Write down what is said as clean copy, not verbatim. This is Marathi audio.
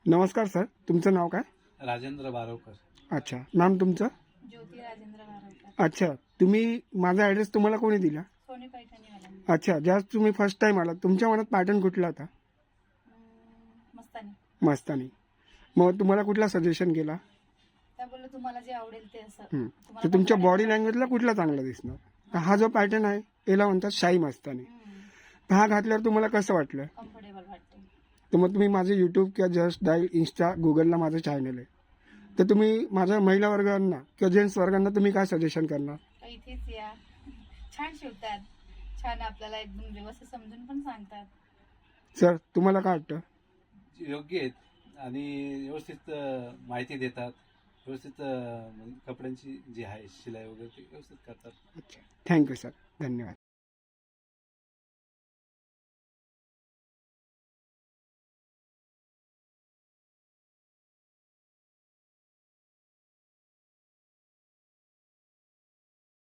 नमस्कार सर, तुमचं नाव काय? राजेंद्र बारोकर. अच्छा, नाम तुमचं? ज्योती राजेंद्र बारोकर. अच्छा, तुम्ही माझा ॲड्रेस तुम्हाला कोणी दिला? सोने पैठणीवाला. अच्छा, ज्यावेळेस तुम्ही फर्स्ट टाइम आला तुमच्या मनात पॅटर्न कुठला होता? मस्तानी. मस्तानी. मग तुम्हाला कुठला सजेशन केला? त्या बोललं तुम्हाला जे आवडेल ते असं. तर तुमच्या बॉडी लँग्वेजला कुठला चांगला दिसणार? तर हा जो पॅटर्न आहे याला म्हणतात शाही मस्तानी. तर हा घातल्यावर तुम्हाला कसं वाटलं? कम्फर्टेबल वाटते. तर मग तुम्ही माझे यूट्यूब किंवा जस्ट डायल इंस्टा गुगलला माझं चॅनल आहे, तर तुम्ही माझ्या महिला वर्गांना किंवा जेंट्स वर्गांना तुम्ही काय सजेशन करणार? तर इथेच या, छान शिवतात, छान आपल्याला एकदम व्यवस्थित समजून पण सांगतात. सर तुम्हाला काय वाटतं? योग्य आहेत आणि व्यवस्थित माहिती देतात. व्यवस्थित कपड्यांची जी आहे शिलाई वगैरे ती व्यवस्थित करतात. अच्छा, थँक्यू सर, धन्यवाद.